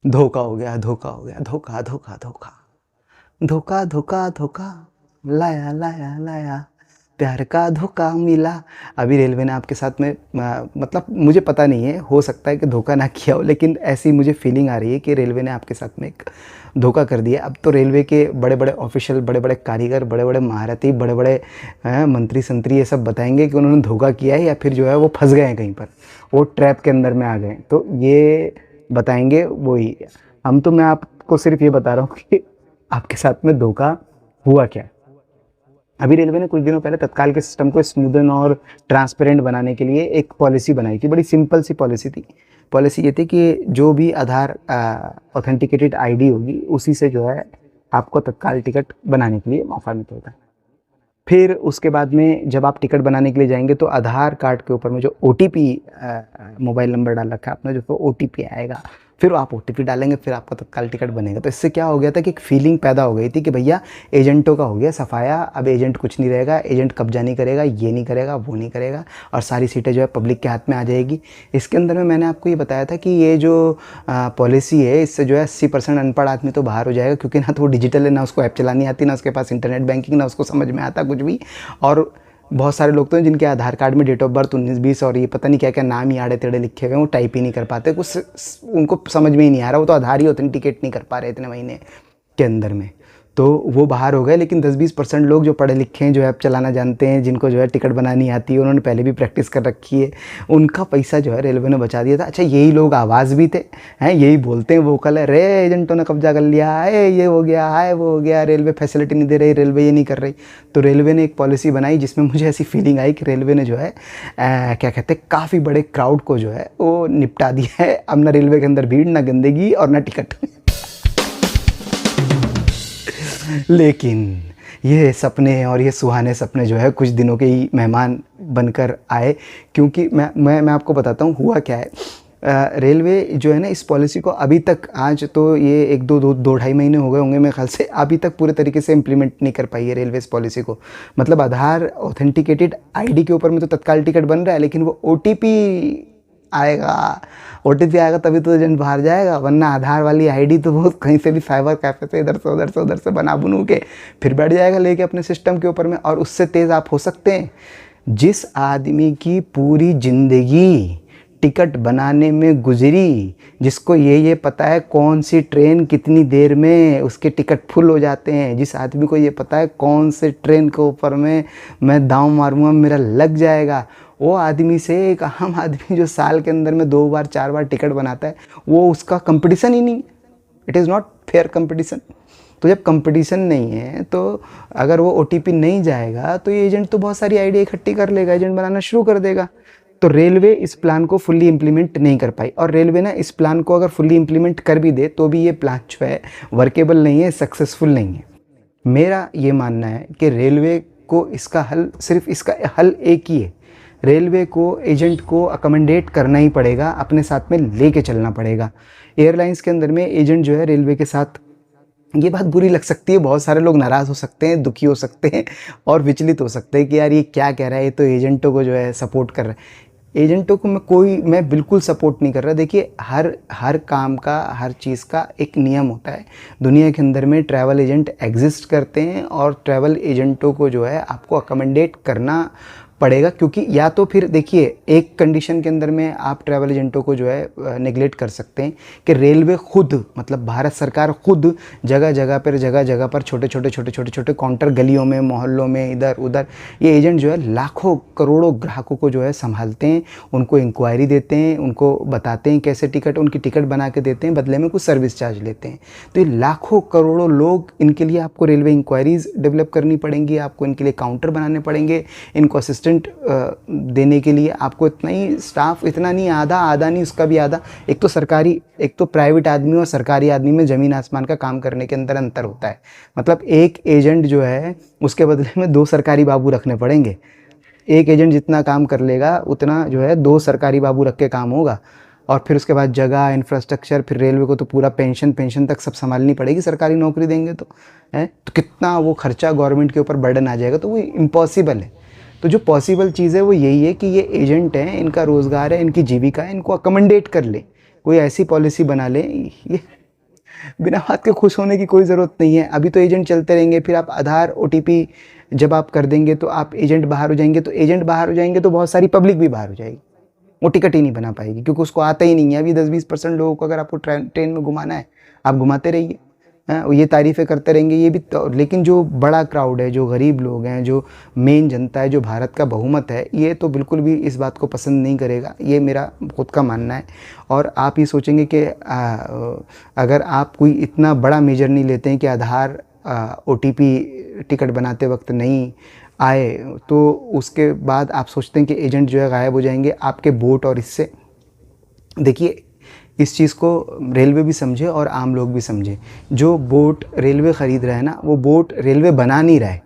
धोखा हो गया, धोखा हो गया, धोखा धोखा धोखा, धोखा धोखा धोखा, लाया लाया लाया, प्यार का धोखा मिला। अभी रेलवे ने आपके साथ में मतलब मुझे पता नहीं है, हो सकता है कि धोखा ना किया हो, लेकिन ऐसी मुझे फीलिंग आ रही है कि रेलवे ने आपके साथ में एक धोखा कर दिया। अब तो रेलवे के बड़े बड़े ऑफिशियल, बड़े बड़े कारीगर, बड़े बड़े महारथी, बड़े बड़े मंत्री संतरी ये सब बताएंगे कि उन्होंने धोखा किया है या फिर जो है वो फंस गए हैं कहीं पर, वो ट्रैप के अंदर में आ गए। तो ये बताएंगे वही। हम तो मैं आपको सिर्फ ये बता रहा हूँ कि आपके साथ में धोखा हुआ क्या। अभी रेलवे ने कुछ दिनों पहले तत्काल के सिस्टम को स्मूदन और ट्रांसपेरेंट बनाने के लिए एक पॉलिसी बनाई थी। बड़ी सिंपल सी पॉलिसी थी। पॉलिसी ये थी कि जो भी आधार ऑथेंटिकेटेड आईडी होगी उसी से जो है आपको तत्काल टिकट बनाने के लिए मौका मिलता है। फिर उसके बाद में जब आप टिकट बनाने के लिए जाएंगे तो आधार कार्ड के ऊपर में जो ओटीपी, मोबाइल नंबर डाल रखा है आपने, जो ओटीपी आएगा, फिर आप ओटीपी डालेंगे, फिर आपका तत्काल टिकट बनेगा। तो इससे क्या हो गया था कि एक फीलिंग पैदा हो गई थी कि भैया एजेंटों का हो गया सफाया, अब एजेंट कुछ नहीं रहेगा, एजेंट कब्जा नहीं करेगा, ये नहीं करेगा, वो नहीं करेगा, और सारी सीटें जो है पब्लिक के हाथ में आ जाएगी। इसके अंदर में मैंने आपको ये बताया था कि ये जो पॉलिसी है इससे जो है 80% अनपढ़ आदमी तो बाहर हो जाएगा, क्योंकि ना तो वो डिजिटल है, ना उसको ऐप चलानी आती, ना उसके पास इंटरनेट बैंकिंग, ना उसको समझ में आता कुछ भी। और बहुत सारे लोग तो हैं जिनके आधार कार्ड में डेट ऑफ बर्थ 19 20 और ये पता नहीं क्या क्या नाम ही आड़े टेढ़े लिखे हुए हैं, वो टाइप ही नहीं कर पाते, कुछ उनको समझ में ही नहीं आ रहा, वो तो आधार ही ऑथेंटिकेट नहीं कर पा रहे इतने महीने के अंदर में। तो वो बाहर हो गए। लेकिन 10-20% लोग जो पढ़े लिखे हैं, जो ऐप चलाना जानते हैं, जिनको जो है टिकट बनानी आती है, उन्होंने पहले भी प्रैक्टिस कर रखी है, उनका पैसा जो है रेलवे ने बचा दिया था। अच्छा, यही लोग आवाज़ भी थे, हैं, यही बोलते हैं वोकल है, रे एजेंटों ने कब्जा कर लिया है, ये हो गया है, वो हो गया, रेलवे फैसिलिटी नहीं दे रही, रेलवे ये नहीं कर रही। तो रेलवे ने एक पॉलिसी बनाई जिसमें मुझे ऐसी फीलिंग आई कि रेलवे ने जो है क्या कहते हैं, काफ़ी बड़े क्राउड को जो है वो निपटा दिया है। अब ना रेलवे के अंदर भीड़, ना गंदगी और ना टिकट। लेकिन ये सपने और ये सुहाने सपने जो है कुछ दिनों के ही मेहमान बनकर आए। क्योंकि मैं आपको बताता हूँ हुआ क्या है। रेलवे जो है ना इस पॉलिसी को अभी तक, आज तो ये एक दो ढाई महीने हो गए होंगे मेरे ख्याल से, अभी तक पूरे तरीके से इम्प्लीमेंट नहीं कर पाई है रेलवे इस पॉलिसी को। मतलब आधार ऑथेंटिकेटेड आईडी के ऊपर में तो तत्काल टिकट बन रहा है, लेकिन वो ओटीपी आएगा, ओटीपी आएगा तभी तो एजेंट बाहर जाएगा, वरना आधार वाली आईडी तो वो कहीं से भी साइबर कैफे से इधर से उधर से उधर से बना बनू के फिर बैठ जाएगा लेके अपने सिस्टम के ऊपर में। और उससे तेज़ आप हो सकते हैं, जिस आदमी की पूरी ज़िंदगी टिकट बनाने में गुजरी, जिसको ये पता है कौन सी ट्रेन कितनी देर में उसके टिकट फुल हो जाते हैं, जिस आदमी को ये पता है कौन से ट्रेन के ऊपर में मैं दांव मारूंगा मेरा लग जाएगा, वो आदमी से एक आम आदमी जो साल के अंदर में 2 बार 4 बार टिकट बनाता है, वो उसका कंपटीशन ही नहीं। It is not fair competition. तो जब कंपटीशन नहीं है तो अगर वो ओटीपी नहीं जाएगा तो ये एजेंट तो बहुत सारी आइडिया इकट्ठी कर लेगा, एजेंट बनाना शुरू कर देगा। तो रेलवे इस प्लान को फुल्ली इम्प्लीमेंट नहीं कर पाई। और रेलवे ना इस प्लान को अगर फुल्ली इम्प्लीमेंट कर भी दे तो भी ये प्लान जो है वर्केबल नहीं है, सक्सेसफुल नहीं है। मेरा ये मानना है कि रेलवे को इसका हल, सिर्फ इसका हल एक ही है, रेलवे को एजेंट को अकोमोडेट करना ही पड़ेगा, अपने साथ में लेके चलना पड़ेगा। एयरलाइंस के अंदर में एजेंट जो है रेलवे के साथ, ये बात बुरी लग सकती है, बहुत सारे लोग नाराज़ हो सकते हैं, दुखी हो सकते हैं और विचलित हो सकते हैं कि यार ये क्या कह रहा है, ये तो एजेंटों को जो है सपोर्ट कर रहा है। एजेंटों को मैं बिल्कुल सपोर्ट नहीं कर रहा। देखिए, हर काम का, हर चीज़ का एक नियम होता है। दुनिया के अंदर में ट्रैवल एजेंट एग्जिस्ट करते हैं और ट्रैवल एजेंटों को जो है आपको अकोमोडेट करना पड़ेगा। क्योंकि या तो फिर देखिए, एक कंडीशन के अंदर में आप ट्रैवल एजेंटों को जो है नेगलेक्ट कर सकते हैं कि रेलवे खुद, मतलब भारत सरकार खुद जगह जगह पर छोटे छोटे काउंटर गलियों में, मोहल्लों में, इधर उधर ये एजेंट जो है लाखों करोड़ों ग्राहकों को जो है संभालते हैं, उनको इंक्वायरी देते हैं, उनको बताते हैं कैसे टिकट, उनकी टिकट बना के देते हैं, बदले में कुछ सर्विस चार्ज लेते हैं। तो ये लाखों करोड़ों लोग, इनके लिए आपको रेलवे इंक्वायरीज डेवलप करनी पड़ेंगी, आपको इनके लिए काउंटर बनाने पड़ेंगे, इनको असिस्टेंट देने के लिए आपको इतना ही स्टाफ, इतना नहीं, आधा नहीं, उसका भी आधा। एक तो सरकारी, एक तो प्राइवेट आदमी और सरकारी आदमी में ज़मीन आसमान का काम करने के अंदर अंतर होता है। मतलब एक एजेंट जो है उसके बदले में 2 सरकारी बाबू रखने पड़ेंगे। एक एजेंट जितना काम कर लेगा उतना जो है 2 सरकारी बाबू रख के काम होगा। और फिर उसके बाद जगह, इंफ्रास्ट्रक्चर, फिर रेलवे को तो पूरा पेंशन तक सब संभालनी पड़ेगी, सरकारी नौकरी देंगे तो है, तो कितना वो खर्चा गवर्नमेंट के ऊपर बर्डन आ जाएगा। तो वो इम्पॉसिबल है। तो जो पॉसिबल चीज़ है वो यही है कि ये एजेंट हैं, इनका रोज़गार है, इनकी जीविका है, इनको अकोमोडेट कर ले, कोई ऐसी पॉलिसी बना ले। ये बिना बात के खुश होने की कोई ज़रूरत नहीं है। अभी तो एजेंट चलते रहेंगे, फिर आप आधार ओटीपी जब आप कर देंगे तो आप एजेंट बाहर हो जाएंगे, तो एजेंट बाहर हो जाएंगे तो बहुत सारी पब्लिक भी बाहर हो जाएगी, वो टिकट ही नहीं बना पाएगी क्योंकि उसको आता ही नहीं है। अभी 10-20% लोगों को अगर आपको ट्रेन में घुमाना है, आप घुमाते रहिए, हाँ, ये तारीफ़ें करते रहेंगे ये भी तो। लेकिन जो बड़ा क्राउड है, जो गरीब लोग हैं, जो मेन जनता है, जो भारत का बहुमत है, ये तो बिल्कुल भी इस बात को पसंद नहीं करेगा, ये मेरा खुद का मानना है। और आप ये सोचेंगे कि अगर आप कोई इतना बड़ा मेजर नहीं लेते हैं कि आधार ओटीपी टिकट बनाते वक्त नहीं आए, तो उसके बाद आप सोचते हैं कि एजेंट जो है गायब हो जाएंगे आपके वोट और इससे। देखिए, इस चीज़ को रेलवे भी समझे और आम लोग भी समझे। जो बोट रेलवे ख़रीद रहा है ना, वो बोट रेलवे बना नहीं रहा है,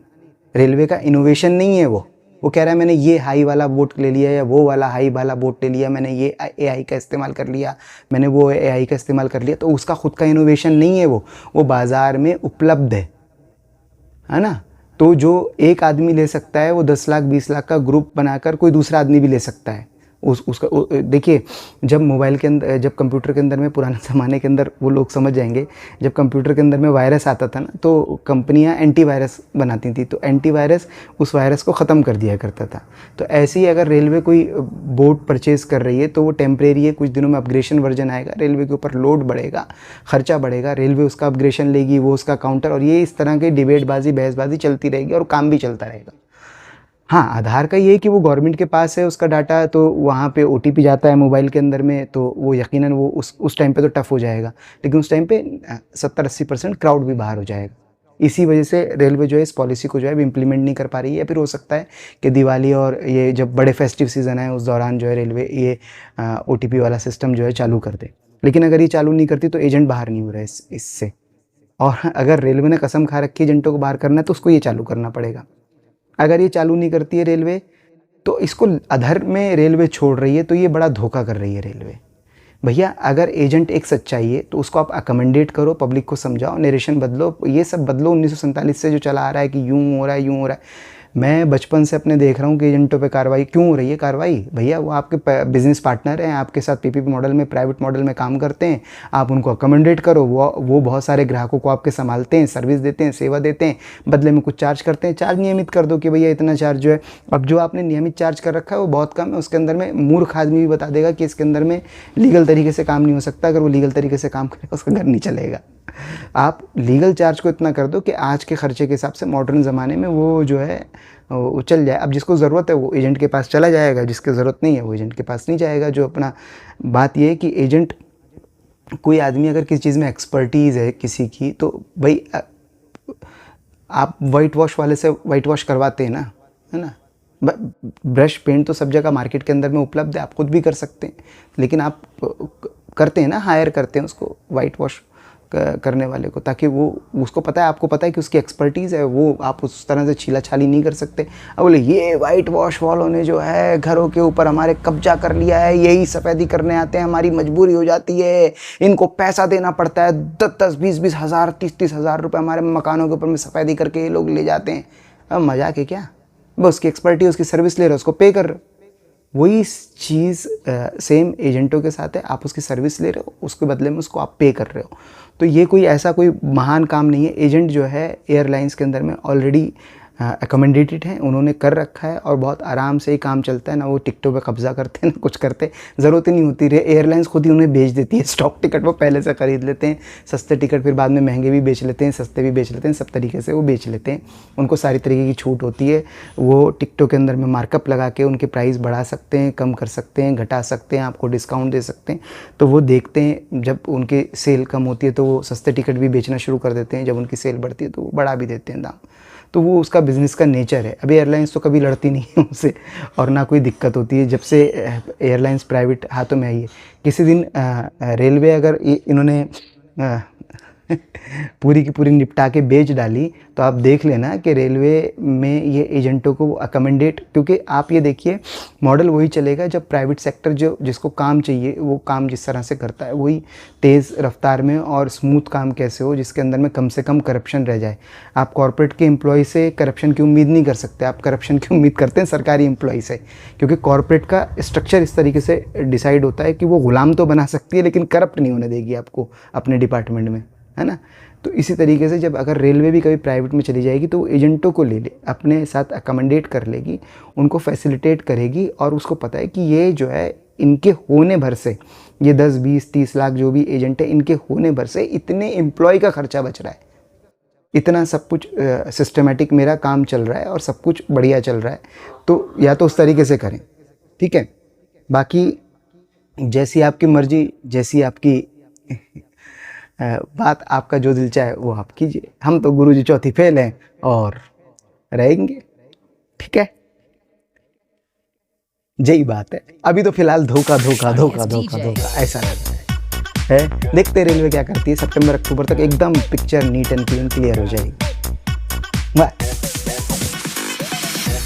रेलवे का इनोवेशन नहीं है वो कह रहा है मैंने ये हाई वाला बोट ले लिया या वो वाला हाई वाला बोट ले लिया, मैंने ये एआई का इस्तेमाल कर लिया, मैंने वो एआई का इस्तेमाल कर लिया, तो उसका खुद का इनोवेशन नहीं है, वो बाज़ार में उपलब्ध है ना। तो जो एक आदमी ले सकता है, वो 10 लाख 20 लाख का ग्रुप बनाकर कोई दूसरा आदमी भी ले सकता है। उसका देखिए, जब मोबाइल के अंदर, जब कंप्यूटर के अंदर में, पुराने ज़माने के अंदर वो लोग समझ जाएंगे, जब कंप्यूटर के अंदर में वायरस आता था ना, तो कंपनियां एंटीवायरस बनाती थी, तो एंटीवायरस उस वायरस को ख़त्म कर दिया करता था। तो ऐसे ही अगर रेलवे कोई बोट परचेज़ कर रही है तो वो टेम्परेरी है, कुछ दिनों में अपग्रेडेशन वर्जन आएगा, रेलवे के ऊपर लोड बढ़ेगा, खर्चा बढ़ेगा, रेलवे उसका अपग्रेडेशन लेगी, वो उसका काउंटर, और ये इस तरह की डिबेटबाजी बहसबाजी चलती रहेगी और काम भी चलता रहेगा। हाँ, आधार का ये है कि वो गवर्नमेंट के पास है उसका डाटा, तो वहाँ पे ओटीपी जाता है मोबाइल के अंदर में, तो वो यकीनन वो उस टाइम पे तो टफ़ हो जाएगा, लेकिन उस टाइम पे 70-80% क्राउड भी बाहर हो जाएगा। इसी वजह से रेलवे जो है इस पॉलिसी को जो है इम्प्लीमेंट नहीं कर पा रही है। फिर हो सकता है कि दिवाली और ये जब बड़े फेस्टिव सीज़न है उस दौरान जो है रेलवे ये ओटीपी वाला सिस्टम जो है चालू कर दे। लेकिन अगर ये चालू नहीं करती तो एजेंट बाहर नहीं हो रहा है इससे। और अगर रेलवे ने कसम खा रखी है एजेंटों को बाहर करना है तो उसको ये चालू करना पड़ेगा। अगर ये चालू नहीं करती है रेलवे, तो इसको अधर में रेलवे छोड़ रही है, तो ये बड़ा धोखा कर रही है रेलवे। भैया, अगर एजेंट एक सच्चाई है तो उसको आप अकोमोडेट करो, पब्लिक को समझाओ, नरेशन बदलो, ये सब बदलो। 1947 से जो चला आ रहा है कि यूँ हो रहा है, यूँ हो रहा है, मैं बचपन से अपने देख रहा हूँ कि एजेंटों पे कार्रवाई क्यों हो रही है। कार्रवाई भैया, वो आपके बिजनेस पार्टनर हैं, आपके साथ पीपीपी मॉडल में, प्राइवेट मॉडल में काम करते हैं, आप उनको अकोमोडेट करो, वो बहुत सारे ग्राहकों को आपके संभालते हैं, सर्विस देते हैं, सेवा देते हैं, बदले में कुछ चार्ज करते हैं। चार्ज नियमित कर दो कि भैया इतना चार्ज जो है। अब जो आपने नियमित चार्ज कर रखा है वो बहुत कम है, उसके अंदर में मूर्ख आदमी भी बता देगा कि इसके अंदर में लीगल तरीके से काम नहीं हो सकता। अगर वो लीगल तरीके से काम करेगा उसका घर नहीं चलेगा। आप लीगल चार्ज को इतना कर दो कि आज के खर्चे के हिसाब से मॉडर्न ज़माने में वो जो है वो चल जाए। अब जिसको ज़रूरत है वो एजेंट के पास चला जाएगा, जिसकी ज़रूरत नहीं है वो एजेंट के पास नहीं जाएगा। जो अपना बात ये है कि एजेंट, कोई आदमी अगर किसी चीज़ में एक्सपर्टीज़ है किसी की, तो भाई आप वाइट वॉश वाले से वाइट वॉश करवाते हैं ना, है ना। ब्रश पेंट तो सब जगह मार्केट के अंदर में उपलब्ध है, आप खुद भी कर सकते हैं, लेकिन आप करते हैं ना, हायर करते हैं उसको वाइट वॉश करने वाले को, ताकि वो उसको पता है, आपको पता है कि उसकी एक्सपर्टीज़ है, वो आप उस तरह से छीला छाली नहीं कर सकते। अब बोले ये वाइट वॉश वालों ने जो है घरों के ऊपर हमारे कब्जा कर लिया है, यही सफ़ेदी करने आते हैं, हमारी मजबूरी हो जाती है, इनको पैसा देना पड़ता है, 10-10 20-20 हज़ार 30-30 हज़ार रुपये हमारे मकानों के ऊपर में सफ़ेदी करके ये लोग ले जाते हैं। अब मजाक है क्या? बस उसकी एक्सपर्टी, उसकी सर्विस ले रहे हो, उसको पे कर रहे हो। वही चीज़ सेम एजेंटों के साथ है, आप उसकी सर्विस ले रहे हो, उसके बदले में उसको आप पे कर रहे हो। तो ये कोई ऐसा कोई महान काम नहीं है। एजेंट जो है एयरलाइंस के अंदर में ऑलरेडी अकोमोडेटेड हैं, उन्होंने कर रखा है और बहुत आराम से ही काम चलता है। ना वो टिकटों पे कब्जा करते हैं, ना कुछ करते, ज़रूरत ही नहीं होती। एयरलाइंस खुद ही उन्हें बेच देती है स्टॉक टिकट, वो पहले से ख़रीद लेते हैं। सस्ते टिकट फिर बाद में महंगे भी बेच लेते हैं, सस्ते भी बेच लेते हैं, सब तरीके से वो बेच लेते हैं। उनको सारी तरीके की छूट होती है। वो टिकटों के अंदर में मार्कअप लगा के उनके प्राइस बढ़ा सकते हैं, कम कर सकते हैं, घटा सकते हैं, आपको डिस्काउंट दे सकते हैं। तो वो देखते हैं, जब उनकी सेल कम होती है तो वो सस्ते टिकट भी बेचना शुरू कर देते हैं, जब उनकी सेल बढ़ती है तो वो बढ़ा भी देते हैं दाम। तो वो उसका बिज़नेस का नेचर है। अभी एयरलाइंस तो कभी लड़ती नहीं है उनसे, और ना कोई दिक्कत होती है जब से एयरलाइंस प्राइवेट हाथों में आई है। किसी दिन रेलवे अगर इन्होंने पूरी की पूरी निपटा के बेच डाली तो आप देख लेना कि रेलवे में ये एजेंटों को अकोमोडेट, क्योंकि आप ये देखिए मॉडल वही चलेगा जब प्राइवेट सेक्टर जो जिसको काम चाहिए वो काम जिस तरह से करता है, वही तेज़ रफ्तार में और स्मूथ काम कैसे हो जिसके अंदर में कम से कम करप्शन रह जाए। आप कॉर्पोरेट के एम्प्लॉय से करप्शन की उम्मीद नहीं कर सकते, आप करप्शन की उम्मीद करते हैं सरकारी एम्प्लॉय से, क्योंकि कॉर्पोरेट का स्ट्रक्चर इस तरीके से डिसाइड होता है कि वो गुलाम तो बना सकती है लेकिन करप्ट नहीं होने देगी आपको अपने डिपार्टमेंट में। है ना। तो इसी तरीके से जब अगर रेलवे भी कभी प्राइवेट में चली जाएगी तो एजेंटों को ले ले अपने साथ अकोमोडेट कर लेगी, उनको फैसिलिटेट करेगी, और उसको पता है कि ये जो है इनके होने भर से, ये 10 20 30 लाख जो भी एजेंट है, इनके होने भर से इतने एम्प्लॉय का खर्चा बच रहा है, इतना सब कुछ सिस्टमेटिक मेरा काम चल रहा है और सब कुछ बढ़िया चल रहा है। तो या तो उस तरीके से करें, ठीक है। बाकी जैसी आपकी मर्जी, जैसी आपकी बात, आपका जो दिल चाहे वो आप कीजिए। हम तो गुरुजी चौथी फेल हैं और रहेंगे, ठीक है। यही बात है। अभी तो फिलहाल धोखा धोखा धोखा धोखा धोखा ऐसा लग रहा है। देखते रेलवे क्या करती है। सितंबर अक्टूबर तक एकदम picture neat and clean clear हो जाएगी। बाय।